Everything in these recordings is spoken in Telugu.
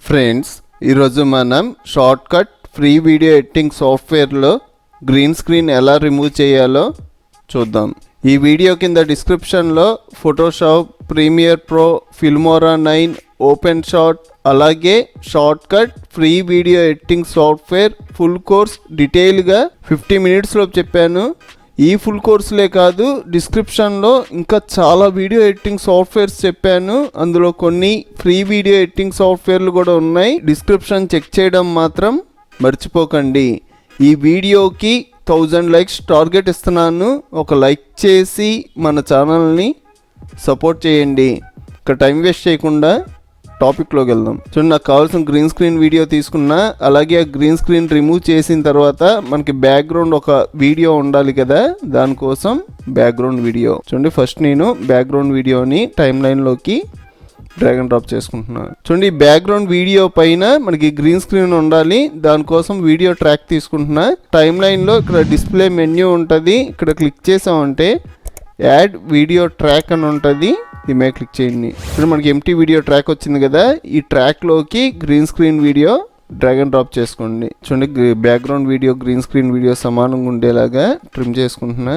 ఫ్రెండ్స్, ఈరోజు మనం షార్ట్కట్ ఫ్రీ వీడియో ఎడిటింగ్ సాఫ్ట్వేర్లో గ్రీన్ స్క్రీన్ ఎలా రిమూవ్ చేయాలో చూద్దాం. ఈ వీడియో కింద డిస్క్రిప్షన్లో Photoshop, Premiere Pro, Filmora 9, OpenShot, అలాగే Shotcut free video editing software full course డీటెయిల్గా 50 మినిట్స్లో చెప్పాను. ఈ ఫుల్ కోర్సులే కాదు, డిస్క్రిప్షన్లో ఇంకా చాలా వీడియో ఎడిటింగ్ సాఫ్ట్వేర్స్ చెప్పాను. అందులో కొన్ని ఫ్రీ వీడియో ఎడిటింగ్ సాఫ్ట్వేర్లు కూడా ఉన్నాయి. డిస్క్రిప్షన్ చెక్ చేయడం మాత్రం మర్చిపోకండి. ఈ వీడియోకి 1000 లైక్స్ టార్గెట్ ఇస్తున్నాను. ఒక లైక్ చేసి మన ఛానల్ని సపోర్ట్ చేయండి. ఇక టైం వేస్ట్ చేయకుండా టాపిక్లోకి వెళ్దాం. చూడండి, నాకు కావాల్సిన గ్రీన్ స్క్రీన్ వీడియో తీసుకున్నా. అలాగే ఆ గ్రీన్ స్క్రీన్ రిమూవ్ చేసిన తర్వాత మనకి బ్యాక్గ్రౌండ్ ఒక వీడియో ఉండాలి కదా, దానికోసం బ్యాక్గ్రౌండ్ వీడియో. చూడండి, ఫస్ట్ నేను బ్యాక్గ్రౌండ్ వీడియోని టైమ్ లైన్లోకి డ్రాగ్ అండ్ డ్రాప్ చేసుకుంటున్నాను. చూడండి, బ్యాక్గ్రౌండ్ వీడియో పైన మనకి గ్రీన్ స్క్రీన్ ఉండాలి. దానికోసం వీడియో ట్రాక్ తీసుకుంటున్నా. టైమ్ లైన్లో ఇక్కడ డిస్ప్లే మెన్యూ ఉంటుంది. ఇక్కడ క్లిక్ చేసామంటే యాడ్ వీడియో ట్రాక్ అని ఉంటుంది. దీని మీద క్లిక్ చేయండి. ఇప్పుడు మనకి ఎంటీ వీడియో ట్రాక్ వచ్చింది కదా, ఈ ట్రాక్లోకి green screen video drag and drop చేసుకోండి. చూడండి, background video green screen video సమానంగా ఉండేలాగా ట్రిమ్ చేసుకుంటున్నా.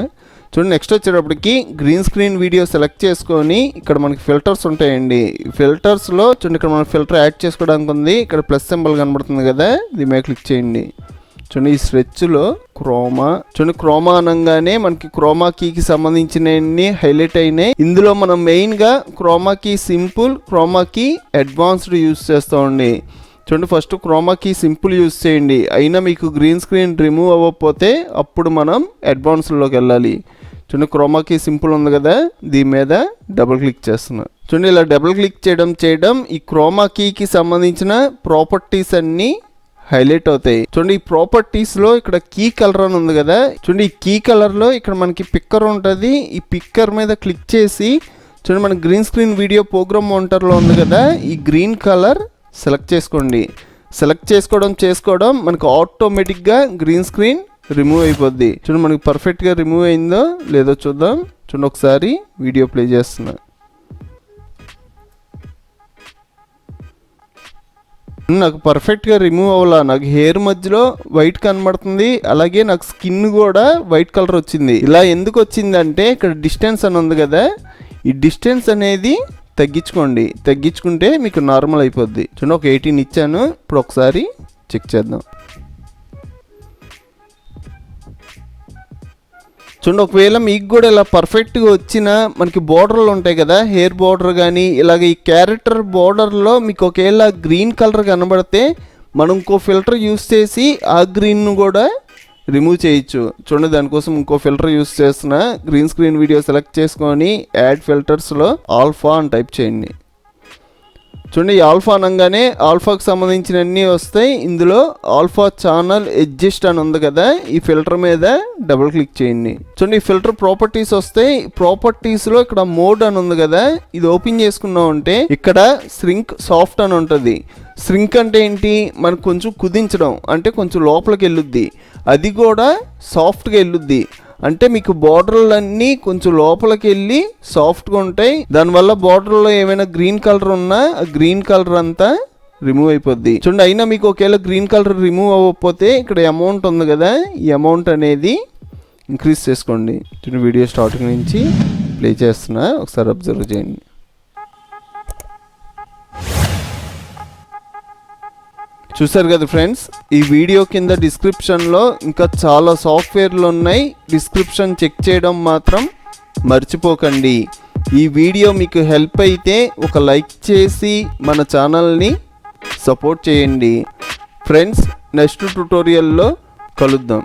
చూడండి, నెక్స్ట్ వచ్చేటప్పటికి గ్రీన్ స్క్రీన్ వీడియో సెలెక్ట్ చేసుకొని ఇక్కడ మనకి ఫిల్టర్స్ ఉంటాయండి. ఫిల్టర్స్లో చూడండి, ఇక్కడ మనం ఫిల్టర్ యాడ్ చేసుకోవడానికి ఉంది. ఇక్కడ ప్లస్ సింబల్ కనబడుతుంది కదా, దీని మీద క్లిక్ చేయండి. చూడండి, ఈ స్ట్రెచ్లో క్రోమా. చూడండి, క్రోమా అనగానే మనకి క్రోమా కీకి సంబంధించినవన్నీ హైలైట్ అయినాయి. ఇందులో మనం మెయిన్గా chroma key simple, chroma key advanced use చేస్తామండి. చూడండి, first chroma key simple use చేయండి. అయినా మీకు గ్రీన్ స్క్రీన్ రిమూవ్ అవ్వకపోతే అప్పుడు మనం అడ్వాన్స్డ్లోకి వెళ్ళాలి. చూడండి, క్రోమా కీ సింపుల్ ఉంది కదా, దీని మీద డబుల్ క్లిక్ చేస్తున్నా. చూడండి, ఇలా డబుల్ క్లిక్ చేయడం ఈ క్రోమా కీకి సంబంధించిన ప్రాపర్టీస్ అన్నీ హైలైట్ అవుతాయి. చూడండి, ఈ ప్రాపర్టీస్లో ఇక్కడ కీ కలర్ అని ఉంది కదా, చూడండి ఈ కీ కలర్లో ఇక్కడ మనకి పిక్కర్ ఉంటుంది. ఈ పిక్కర్ మీద క్లిక్ చేసి చూడండి, మన గ్రీన్ స్క్రీన్ వీడియో ప్రోగ్రామ్ మోనిటర్లో ఉంది కదా, ఈ గ్రీన్ కలర్ సెలెక్ట్ చేసుకోండి. సెలెక్ట్ చేసుకోవడం మనకు ఆటోమేటిక్గా గ్రీన్ స్క్రీన్ రిమూవ్ అయిపోద్ది. చూడండి, మనకి పర్ఫెక్ట్గా రిమూవ్ అయిందో లేదో చూద్దాం. చూడండి, ఒకసారి వీడియో ప్లే చేస్తున్నా. నాకు పర్ఫెక్ట్గా రిమూవ్ అవ్వాలా. నాకు హెయిర్ మధ్యలో వైట్ కనబడుతుంది, అలాగే నాకు స్కిన్ కూడా వైట్ కలర్ వచ్చింది. ఇలా ఎందుకు వచ్చిందంటే ఇక్కడ డిస్టెన్స్ అని ఉంది కదా, ఈ డిస్టెన్స్ అనేది తగ్గించుకుంటే మీకు నార్మల్ అయిపోద్ది. చూడండి, ఒక 18 ఇచ్చాను. ఇప్పుడు ఒకసారి చెక్ చేద్దాం. చూడండి, ఒకవేళ మీకు కూడా ఇలా పర్ఫెక్ట్గా వచ్చిన మనకి బోర్డర్లు ఉంటాయి కదా, హెయిర్ బోర్డర్ కానీ ఇలాగ ఈ క్యారెక్టర్ బోర్డర్లో మీకు ఒకవేళ గ్రీన్ కలర్ కనబడితే మనం ఇంకో ఫిల్టర్ యూస్ చేసి ఆ గ్రీన్ను కూడా రిమూవ్ చేయొచ్చు. చూడండి, దానికోసం ఇంకో ఫిల్టర్ యూస్ చేస్తున్నా. గ్రీన్ స్క్రీన్ వీడియో సెలెక్ట్ చేసుకొని యాడ్ ఫిల్టర్స్లో ఆల్ఫా అని టైప్ చేయండి. చూడండి, ఈ ఆల్ఫా అనగానే ఆల్ఫాకి సంబంధించిన అన్నీ వస్తాయి. ఇందులో ఆల్ఫా ఛానల్ అడ్జస్ట్ అని ఉంది కదా, ఈ ఫిల్టర్ మీద డబుల్ క్లిక్ చేయండి. చూడండి, ఈ ఫిల్టర్ ప్రాపర్టీస్ వస్తాయి. ప్రాపర్టీస్లో ఇక్కడ మోడ్ అని ఉంది కదా, ఇది ఓపెన్ చేసుకున్నాం అంటే ఇక్కడ శ్రింక్ సాఫ్ట్ అని ఉంటుంది. శ్రింక్ అంటే ఏంటి, మనకు కొంచెం కుదించడం, అంటే కొంచెం లోపలికి వెళ్ళుద్ది. అది కూడా సాఫ్ట్గా వెళ్ళుద్ది. అంటే మీకు బోర్డర్లన్నీ కొంచెం లోపలికి వెళ్ళి సాఫ్ట్గా ఉంటాయి. దానివల్ల బోర్డర్లో ఏమైనా గ్రీన్ కలర్ ఉన్నా ఆ గ్రీన్ కలర్ అంతా రిమూవ్ అయిపోద్ది. చూడండి, అయినా మీకు ఒకవేళ గ్రీన్ కలర్ రిమూవ్ అవ్వకపోతే ఇక్కడ అమౌంట్ ఉంది కదా, ఈ అమౌంట్ అనేది ఇంక్రీజ్ చేసుకోండి. చూడండి, వీడియో స్టార్టింగ్ నుంచి ప్లే చేస్తున్నా, ఒకసారి అబ్జర్వ్ చేయండి. చూసారు కదా ఫ్రెండ్స్, ఈ వీడియో కింద డిస్క్రిప్షన్లో ఇంకా చాలా సాఫ్ట్వేర్లు ఉన్నాయి. డిస్క్రిప్షన్ చెక్ చేయడం మాత్రం మర్చిపోకండి. ఈ వీడియో మీకు హెల్ప్ అయితే ఒక లైక్ చేసి మన ఛానల్ని సపోర్ట్ చేయండి. ఫ్రెండ్స్, నెక్స్ట్ ట్యుటోరియల్లో కలుద్దాం.